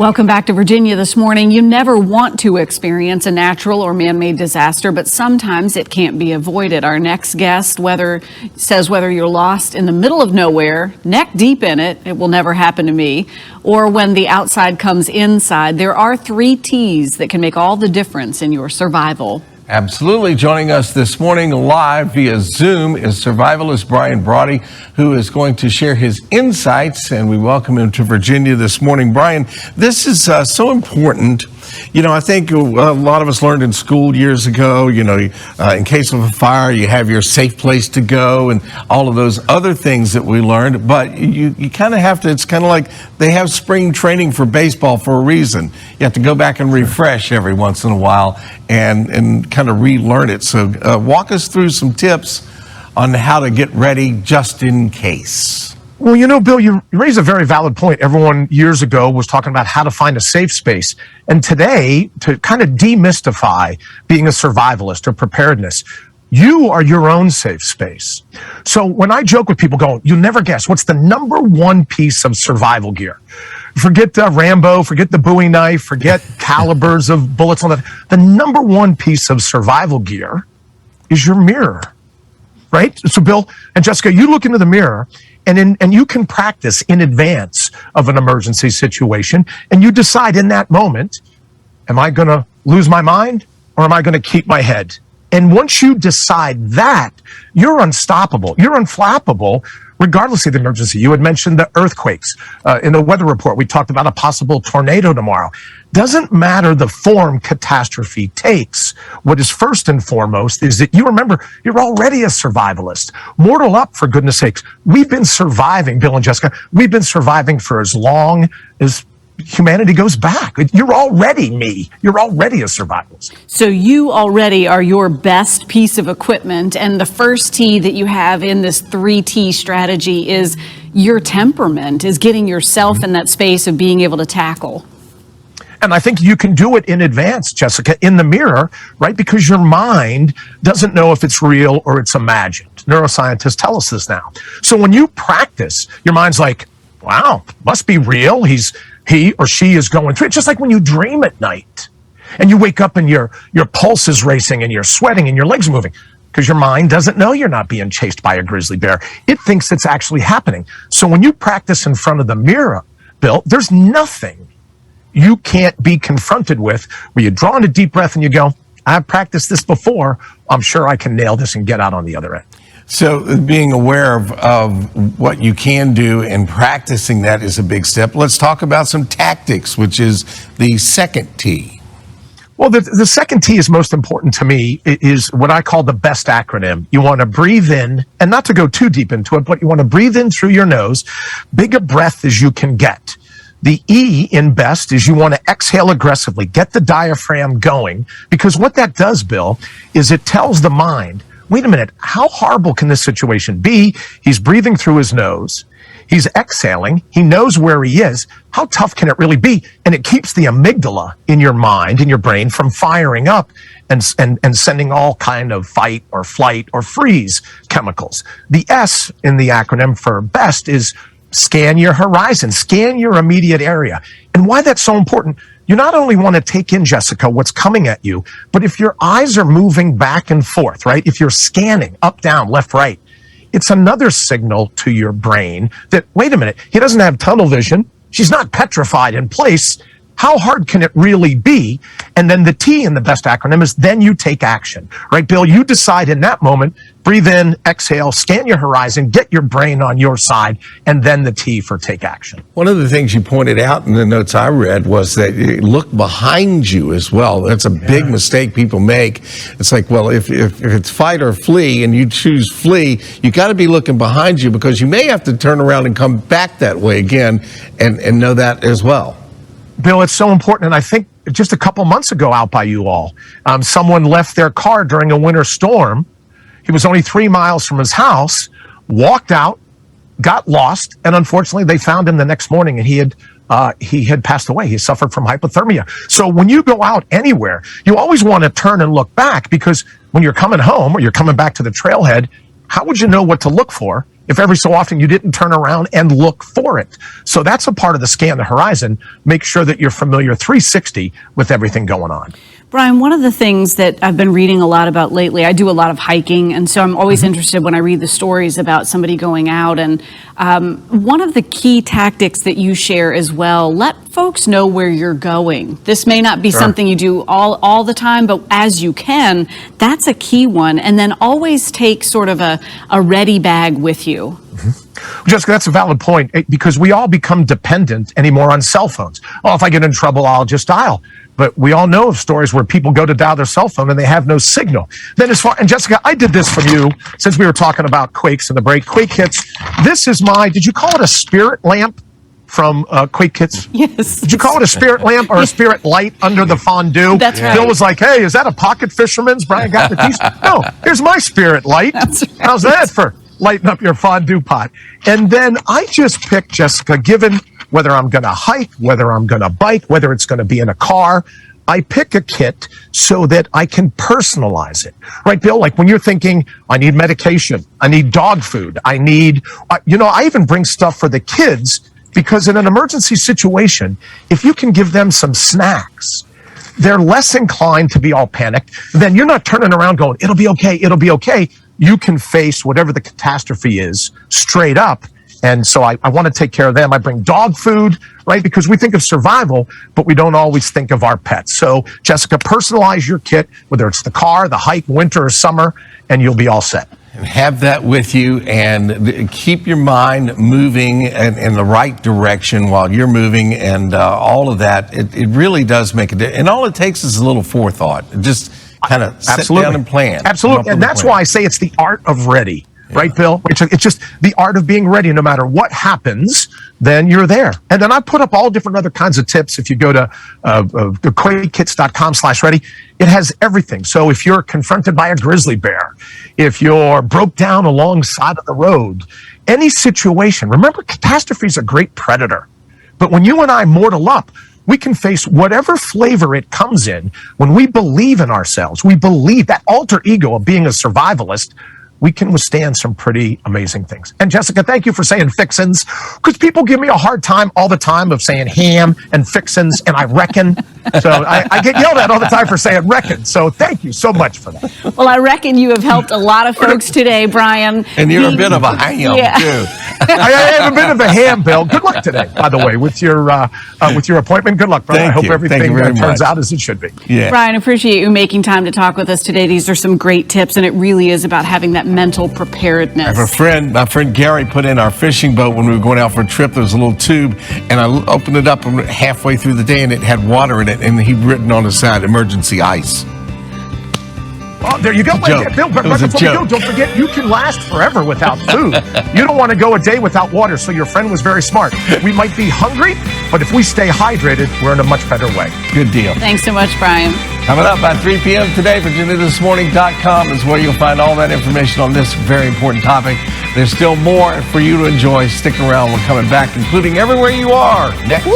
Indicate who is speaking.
Speaker 1: Welcome back to Virginia this morning. You never want to experience a natural or man-made disaster, but sometimes it can't be avoided. Our next guest says whether you're lost in the middle of nowhere, neck deep in it, it will never happen to me, or when the outside comes inside, there are 3 T's that can make all the difference in your survival.
Speaker 2: Absolutely. Joining us this morning live via Zoom is survivalist Brawdy, who is going to share his insights, and we welcome him to Virginia this morning. Brian, this is so important. You know, I think a lot of us learned in school years ago, in case of a fire, you have your safe place to go and all of those other things that we learned. But you kind of have to, it's kind of like they have spring training for baseball for a reason. You have to go back and refresh every once in a while and kind of relearn it. So walk us through some tips on how to get ready just in case.
Speaker 3: Well, Bill, you raise a very valid point. Everyone years ago was talking about how to find a safe space. And today, to kind of demystify being a survivalist or preparedness, you are your own safe space. So when I joke with people going, you'll never guess, what's the number one piece of survival gear? Forget Rambo, forget the Bowie knife, forget calibers of bullets on that. The number one piece of survival gear is your mirror, right? So Bill and Jessica, you look into the mirror and you can practice in advance of an emergency situation, and you decide in that moment, am I going to lose my mind or am I going to keep my head? And once you decide that, you're unstoppable, you're unflappable, regardless of the emergency. You had mentioned the earthquakes. In the weather report, we talked about a possible tornado tomorrow. Doesn't matter the form catastrophe takes. What is first and foremost is that you remember you're already a survivalist. Mortal up, for goodness sakes. We've been surviving, Bill and Jessica, we've been surviving for as long as humanity goes back. You're already me. You're already a survivalist.
Speaker 1: So you already are your best piece of equipment. And the first T that you have in this 3T strategy is your temperament, is getting yourself in that space of being able to tackle.
Speaker 3: And I think you can do it in advance, Jessica, in the mirror, right? Because your mind doesn't know if it's real or it's imagined. Neuroscientists tell us this now. So when you practice, your mind's like, wow, must be real. He or she is going through it. Just like when you dream at night and you wake up and your pulse is racing and you're sweating and your legs are moving because your mind doesn't know you're not being chased by a grizzly bear. It thinks it's actually happening. So when you practice in front of the mirror, Bill, there's nothing you can't be confronted with where you draw in a deep breath and you go, I've practiced this before. I'm sure I can nail this and get out on the other end.
Speaker 2: So being aware of what you can do and practicing that is a big step. Let's talk about some tactics, which is the second T.
Speaker 3: Well, the second T is most important to me, is what I call the BEST acronym. You want to breathe in, and not to go too deep into it, but you want to breathe in through your nose, big a breath as you can get. The E in BEST is you want to exhale aggressively, get the diaphragm going, because what that does, Bill, is it tells the mind, wait a minute, how horrible can this situation be? He's breathing through his nose. He's exhaling. He knows where he is. How tough can it really be? And it keeps the amygdala in your mind, in your brain, from firing up and sending all kind of fight or flight or freeze chemicals. The S in the acronym for BEST is scan your horizon, scan your immediate area. And why that's so important, you not only want to take in, Jessica, what's coming at you, but if your eyes are moving back and forth, right? If you're scanning up, down, left, right, it's another signal to your brain that, wait a minute, he doesn't have tunnel vision. She's not petrified in place. How hard can it really be? And then the T in the BEST acronym is then you take action, right, Bill? You decide in that moment, breathe in, exhale, scan your horizon, get your brain on your side, and then the T for take action.
Speaker 2: One of the things you pointed out in the notes I read was that you look behind you as well. That's a big mistake people make. It's like, well, if it's fight or flee and you choose flee, you got to be looking behind you because you may have to turn around and come back that way again and know that as well.
Speaker 3: Bill, it's so important. And I think just a couple months ago out by you all, someone left their car during a winter storm. He was only 3 miles from his house, walked out, got lost, and unfortunately they found him the next morning and he had passed away. He suffered from hypothermia. So when you go out anywhere, you always want to turn and look back, because when you're coming home or you're coming back to the trailhead, how would you know what to look for if every so often you didn't turn around and look for it. So that's a part of the scan the horizon. Make sure that you're familiar 360 with everything going on.
Speaker 1: Brian, one of the things that I've been reading a lot about lately, I do a lot of hiking, and so I'm always interested when I read the stories about somebody going out. And one of the key tactics that you share as well, let folks know where you're going. This may not be something you do all the time, but as you can, that's a key one. And then always take sort of a ready bag with you.
Speaker 3: Jessica, that's a valid point, because we all become dependent anymore on cell phones. Oh, if I get in trouble, I'll just dial. But we all know of stories where people go to dial their cell phone and they have no signal. Then and Jessica, I did this from you since we were talking about quakes in the break. Quake Kits. This is did you call it a spirit lamp from Quake Kits?
Speaker 1: Yes.
Speaker 3: Did you call it a spirit lamp or a spirit light under the fondue?
Speaker 1: That's right.
Speaker 3: Bill was like, hey, is that a pocket fisherman's? Brian got the piece. No, here's my spirit light.
Speaker 1: That's right.
Speaker 3: How's that for lighting up your fondue pot? And then I just picked, Jessica, given whether I'm going to hike, whether I'm going to bike, whether it's going to be in a car, I pick a kit so that I can personalize it. Right, Bill? Like when you're thinking, I need medication, I need dog food, I need, I even bring stuff for the kids, because in an emergency situation, if you can give them some snacks, they're less inclined to be all panicked. Then you're not turning around going, it'll be okay, it'll be okay. You can face whatever the catastrophe is straight up. And so I want to take care of them. I bring dog food, right? Because we think of survival, but we don't always think of our pets. So, Jessica, personalize your kit, whether it's the car, the hike, winter or summer, and you'll be all set.
Speaker 2: And have that with you, and keep your mind moving in the right direction while you're moving, and all of that. It really does make a difference. And all it takes is a little forethought. Just kind of sit down and plan.
Speaker 3: Absolutely. And that's why I say it's the art of ready. Right, Bill? It's just the art of being ready. No matter what happens, then you're there. And then I put up all different other kinds of tips. If you go to quakekits.com/ready, it has everything. So if you're confronted by a grizzly bear, if you're broke down alongside of the road, any situation, remember, catastrophe is a great predator. But when you and I mortal up, we can face whatever flavor it comes in. When we believe in ourselves, we believe that alter ego of being a survivalist, we can withstand some pretty amazing things. And Jessica, thank you for saying fixins, because people give me a hard time all the time of saying ham and fixins, and I reckon. So I get yelled at all the time for saying reckon. So thank you so much for that.
Speaker 1: Well, I reckon you have helped a lot of folks today, Brian.
Speaker 2: And you're a bit of a ham, too.
Speaker 3: I am a bit of a ham, Bill. Good luck today, by the way, with your appointment. Good luck, brother. I hope everything turns out as it should be.
Speaker 2: Yeah.
Speaker 1: Brian, appreciate you making time to talk with us today. These are some great tips, and it really is about having that mental preparedness.
Speaker 2: I have my friend Gary put in our fishing boat when we were going out for a trip. There was a little tube, and I opened it up halfway through the day, and it had water in it, and he'd written on the side, emergency ice.
Speaker 3: Oh, there you go. Bill, but before we go, don't forget, you can last forever without food. You don't want to go a day without water, so your friend was very smart. We might be hungry, but if we stay hydrated, we're in a much better way.
Speaker 2: Good deal.
Speaker 1: Thanks so much, Brian.
Speaker 3: Coming up by 3 p.m. today, VirginiaThisMorning.com is where you'll find all that information on this very important topic. There's still more for you to enjoy. Stick around. We're coming back, including Everywhere You Are, next.